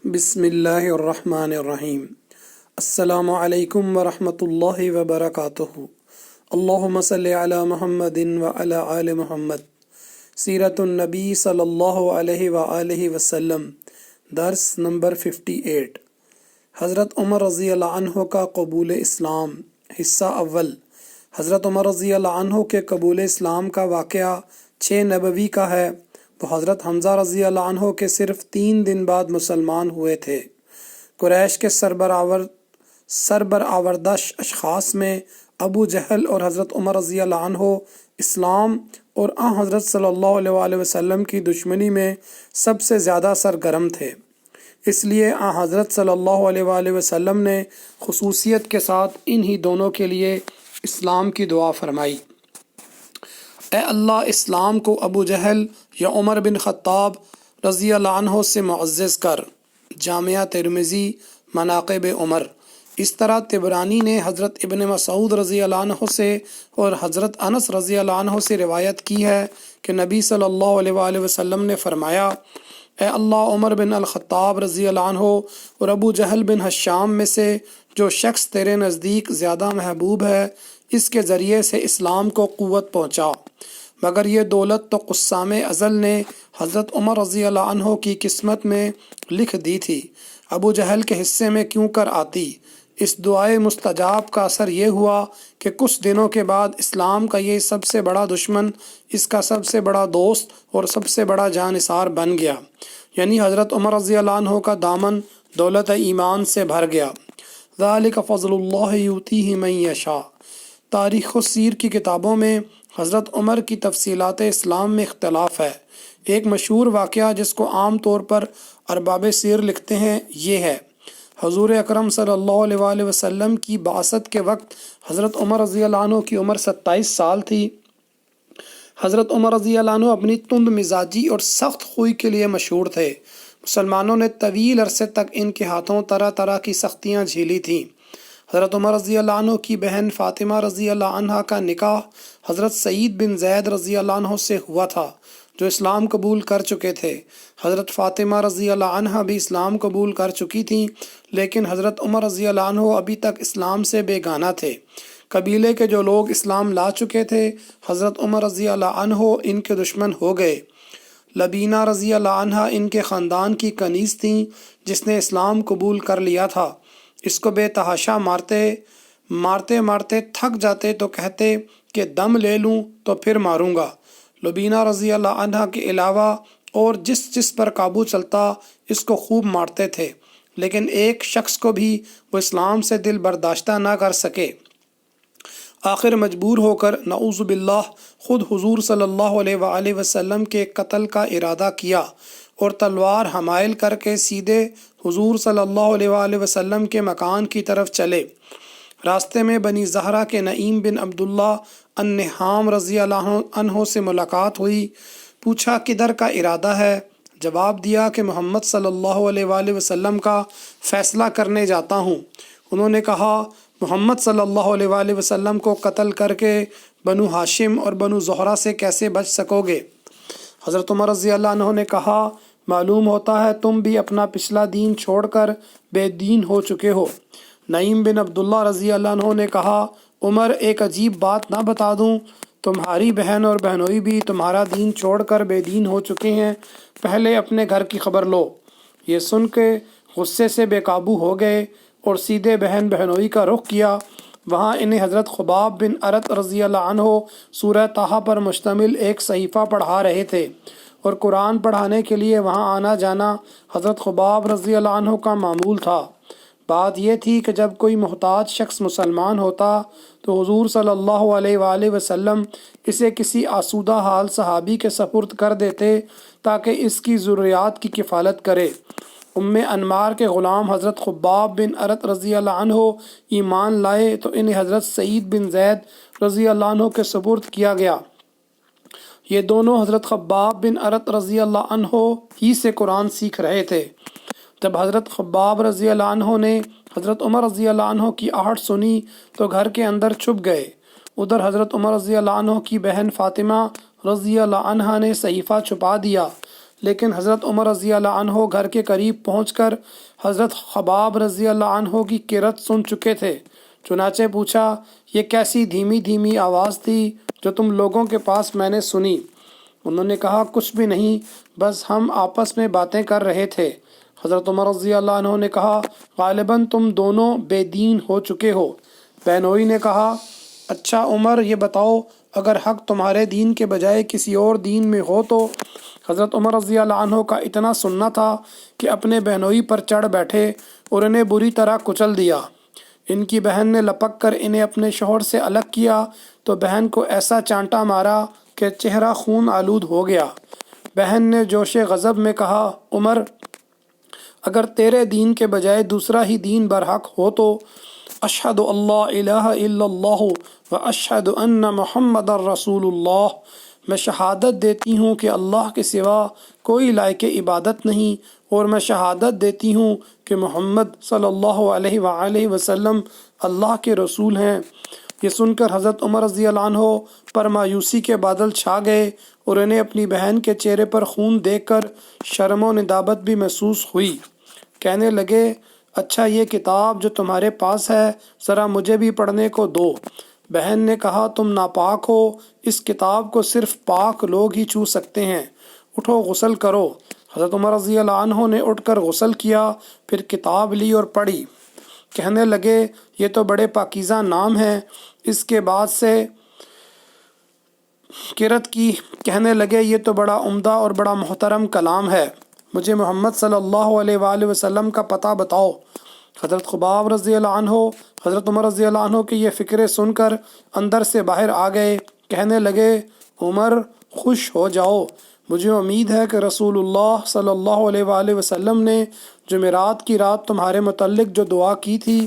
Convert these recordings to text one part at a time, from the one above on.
بسم اللہ الرحمن الرحیم۔ السلام علیکم ورحمۃ اللہ وبرکاتہ۔ اللہم صلی علی محمد وعلی آل محمد۔ سیرت النبی صلی اللہ علیہ وآلہ وسلم، درس نمبر 58۔ حضرت عمر رضی اللہ عنہ کا قبول اسلام، حصہ اول۔ حضرت عمر رضی اللہ عنہ کے قبول اسلام کا واقعہ 6 نبوی کا ہے۔ وہ حضرت حمزہ رضی اللہ عنہ کے صرف 3 دن بعد مسلمان ہوئے تھے۔ قریش کے سربرآوردہ اشخاص میں ابو جہل اور حضرت عمر رضی اللہ عنہ اسلام اور حضرت صلی اللہ علیہ وآلہ وسلم کی دشمنی میں سب سے زیادہ سرگرم تھے۔ اس لیے حضرت صلی اللہ علیہ وآلہ وسلم نے خصوصیت کے ساتھ انہی دونوں کے لیے اسلام کی دعا فرمائی۔ اے اللہ، اسلام کو ابو جہل یا عمر بن خطاب رضی اللہ عنہ سے معزز کر۔ جامعہ ترمذی مناقب عمر۔ اس طرح طبرانی نے حضرت ابن مسعود رضی اللہ عنہ سے اور حضرت انس رضی اللہ عنہ سے روایت کی ہے کہ نبی صلی اللہ علیہ وآلہ وسلم نے فرمایا، اے اللہ، عمر بن الخطاب رضی اللہ عنہ اور ابو جہل بن ہشام میں سے جو شخص تیرے نزدیک زیادہ محبوب ہے، اس کے ذریعے سے اسلام کو قوت پہنچا، مگر یہ دولت تو قسام ازل نے حضرت عمر رضی اللہ عنہ کی قسمت میں لکھ دی تھی، ابو جہل کے حصے میں کیوں کر آتی۔ اس دعائے مستجاب کا اثر یہ ہوا کہ کچھ دنوں کے بعد اسلام کا یہ سب سے بڑا دشمن اس کا سب سے بڑا دوست اور سب سے بڑا جانثار بن گیا، یعنی حضرت عمر رضی اللہ عنہ کا دامن دولت ایمان سے بھر گیا۔ ذالک فضل اللہ یؤتیہ من یشاء۔ تاریخ و سیر کی کتابوں میں حضرت عمر کی تفصیلات اسلام میں اختلاف ہے۔ ایک مشہور واقعہ جس کو عام طور پر ارباب سیر لکھتے ہیں یہ ہے، حضور اکرم صلی اللہ علیہ وآلہ وسلم کی بعثت کے وقت حضرت عمر رضی اللہ عنہ کی عمر 27 سال تھی۔ حضرت عمر رضی اللہ عنہ اپنی تند مزاجی اور سخت خوئی کے لیے مشہور تھے۔ مسلمانوں نے طویل عرصے تک ان کے ہاتھوں طرح طرح کی سختیاں جھیلی تھیں۔ حضرت عمر رضی اللہ عنہ کی بہن فاطمہ رضی اللہ عنہ کا نکاح حضرت سعید بن زید رضی اللہ عنہ سے ہوا تھا، جو اسلام قبول کر چکے تھے۔ حضرت فاطمہ رضی اللہ عنہ بھی اسلام قبول کر چکی تھیں، لیکن حضرت عمر رضی اللہ عنہ ابھی تک اسلام سے بیگانہ تھے۔ قبیلے کے جو لوگ اسلام لا چکے تھے، حضرت عمر رضی اللہ عنہ ان کے دشمن ہو گئے۔ لبینہ رضی اللہ عنہ ان کے خاندان کی کنیز تھیں، جس نے اسلام قبول کر لیا تھا۔ اس کو بے تحاشا مارتے تھک جاتے تو کہتے کہ دم لے لوں تو پھر ماروں گا۔ لبینہ رضی اللہ عنہ کے علاوہ اور جس پر قابو چلتا اس کو خوب مارتے تھے، لیکن ایک شخص کو بھی وہ اسلام سے دل برداشتہ نہ کر سکے۔ آخر مجبور ہو کر نعوذ باللہ خود حضور صلی اللہ علیہ وآلہ وسلم کے قتل کا ارادہ کیا اور تلوار حمائل کر کے سیدھے حضور صلی اللہ علیہ وآلہ وسلم کے مکان کی طرف چلے۔ راستے میں بنی زہرہ کے نعیم بن عبداللہ النہام رضی اللہ عنہ سے ملاقات ہوئی۔ پوچھا کدھر کا ارادہ ہے؟ جواب دیا کہ محمد صلی اللہ علیہ وآلہ وسلم کا فیصلہ کرنے جاتا ہوں۔ انہوں نے کہا، محمد صلی اللہ علیہ وآلہ وسلم کو قتل کر کے بنو ہاشم اور بنو زہرہ سے کیسے بچ سکو گے؟ حضرت عمر رضی اللہ عنہ نے کہا، معلوم ہوتا ہے تم بھی اپنا پچھلا دین چھوڑ کر بے دین ہو چکے ہو۔ نعیم بن عبداللہ رضی اللہ عنہ نے کہا، عمر، ایک عجیب بات نہ بتا دوں؟ تمہاری بہن اور بہنوئی بھی تمہارا دین چھوڑ کر بے دین ہو چکے ہیں، پہلے اپنے گھر کی خبر لو۔ یہ سن کے غصے سے بے قابو ہو گئے اور سیدھے بہن بہنوئی کا رخ کیا۔ وہاں انہیں حضرت خباب بن ارت رضی اللہ عنہ سورہ طٰہٰ پر مشتمل ایک صحیفہ پڑھا رہے تھے، اور قرآن پڑھانے کے لیے وہاں آنا جانا حضرت خباب رضی اللہ عنہ کا معمول تھا۔ بات یہ تھی کہ جب کوئی محتاج شخص مسلمان ہوتا تو حضور صلی اللہ علیہ وآلہ وسلم اسے کسی آسودہ حال صحابی کے سپرد کر دیتے تاکہ اس کی ضروریات کی کفالت کرے۔ انمار کے غلام حضرت خباب بن ارت رضی اللہ عنہ ایمان لائے تو انہیں حضرت سعید بن زید رضی اللہ عنہ کے سپرد کیا گیا۔ یہ دونوں حضرت خباب بن ارت رضی اللہ عنہ ہی سے قرآن سیکھ رہے تھے۔ جب حضرت خباب رضی اللہ عنہ نے حضرت عمر رضی اللہ عنہ کی آہٹ سنی تو گھر کے اندر چھپ گئے۔ ادھر حضرت عمر رضی اللہ عنہ کی بہن فاطمہ رضی اللہ عنہ نے صحیفہ چھپا دیا، لیکن حضرت عمر رضی اللہ عنہ گھر کے قریب پہنچ کر حضرت خباب رضی اللہ عنہ کی قرت سن چکے تھے۔ چنانچہ پوچھا، یہ کیسی دھیمی دھیمی آواز تھی جو تم لوگوں کے پاس میں نے سنی؟ انہوں نے کہا، کچھ بھی نہیں، بس ہم آپس میں باتیں کر رہے تھے۔ حضرت عمر رضی اللہ عنہ نے کہا، غالباً تم دونوں بے دین ہو چکے ہو۔ بہنوئی نے کہا، اچھا عمر، یہ بتاؤ اگر حق تمہارے دین کے بجائے کسی اور دین میں ہو تو؟ حضرت عمر رضی اللہ عنہ کا اتنا سننا تھا کہ اپنے بہنوئی پر چڑھ بیٹھے اور انہیں بری طرح کچل دیا۔ ان کی بہن نے لپک کر انہیں اپنے شوہر سے الگ کیا تو بہن کو ایسا چانٹا مارا کہ چہرہ خون آلود ہو گیا۔ بہن نے جوش غضب میں کہا، عمر، اگر تیرے دین کے بجائے دوسرا ہی دین برحق ہو تو اشہد اللہ الہ الا اللہ و اشہد ان محمد الرسول اللہ، میں شہادت دیتی ہوں کہ اللہ کے سوا کوئی لائق عبادت نہیں، اور میں شہادت دیتی ہوں کہ محمد صلی اللہ علیہ وآلہ وسلم اللہ کے رسول ہیں۔ یہ سن کر حضرت عمر رضی اللہ عنہ پر مایوسی کے بادل چھا گئے اور انہیں اپنی بہن کے چہرے پر خون دیکھ کر شرم و ندامت بھی محسوس ہوئی۔ کہنے لگے، اچھا یہ کتاب جو تمہارے پاس ہے ذرا مجھے بھی پڑھنے کو دو۔ بہن نے کہا، تم ناپاک ہو، اس کتاب کو صرف پاک لوگ ہی چھو سکتے ہیں، اٹھو غسل کرو۔ حضرت عمر رضی اللہ عنہ نے اٹھ کر غسل کیا، پھر کتاب لی اور پڑھی۔ کہنے لگے، یہ تو بڑے پاکیزہ نام ہیں۔ اس کے بعد سے قرت کی، کہنے لگے، یہ تو بڑا عمدہ اور بڑا محترم کلام ہے، مجھے محمد صلی اللہ علیہ وآلہ وسلم کا پتہ بتاؤ۔ حضرت خباب رضی اللہ عنہ حضرت عمر رضی اللہ عنہ کی یہ فکرے سن کر اندر سے باہر آ گئے۔ کہنے لگے، عمر، خوش ہو جاؤ، مجھے امید ہے کہ رسول اللہ صلی اللہ علیہ وآلہ وسلم نے جمعرات کی رات تمہارے متعلق جو دعا کی تھی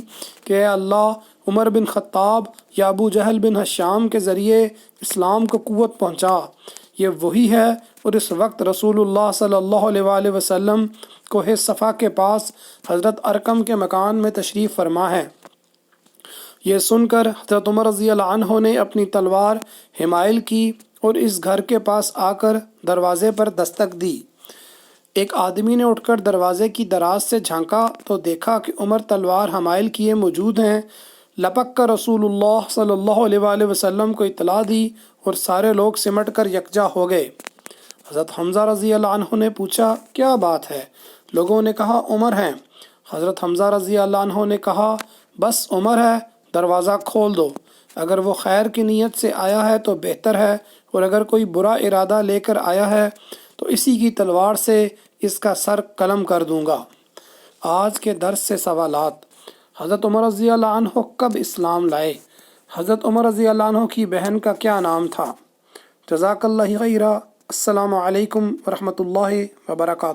کہ اے اللہ، عمر بن خطاب یا ابو جہل بن ہشام کے ذریعے اسلام کو قوت پہنچا، یہ وہی ہے، اور اس وقت رسول اللہ صلی اللہ علیہ وآلہ وسلم کوہ صفا کے پاس حضرت ارقم کے مکان میں تشریف فرما ہے۔ یہ سن کر حضرت عمر رضی اللہ عنہ نے اپنی تلوار حمائل کی اور اس گھر کے پاس آ کر دروازے پر دستک دی۔ ایک آدمی نے اٹھ کر دروازے کی دراز سے جھانکا تو دیکھا کہ عمر تلوار حمائل کیے موجود ہیں۔ لپک کر رسول اللہ صلی اللہ علیہ وآلہ وسلم کو اطلاع دی اور سارے لوگ سمٹ کر یکجا ہو گئے۔ حضرت حمزہ رضی اللہ عنہ نے پوچھا، کیا بات ہے؟ لوگوں نے کہا، عمر ہیں۔ حضرت حمزہ رضی اللہ عنہ نے کہا، بس عمر ہے، دروازہ کھول دو، اگر وہ خیر کی نیت سے آیا ہے تو بہتر ہے، اور اگر کوئی برا ارادہ لے کر آیا ہے تو اسی کی تلوار سے اس کا سر قلم کر دوں گا۔ آج کے درس سے سوالات: حضرت عمر رضی اللہ عنہ کب اسلام لائے؟ حضرت عمر رضی اللہ عنہ کی بہن کا کیا نام تھا؟ جزاک اللہ خیرہ۔ السلام علیکم ورحمۃ اللہ وبرکاتہ۔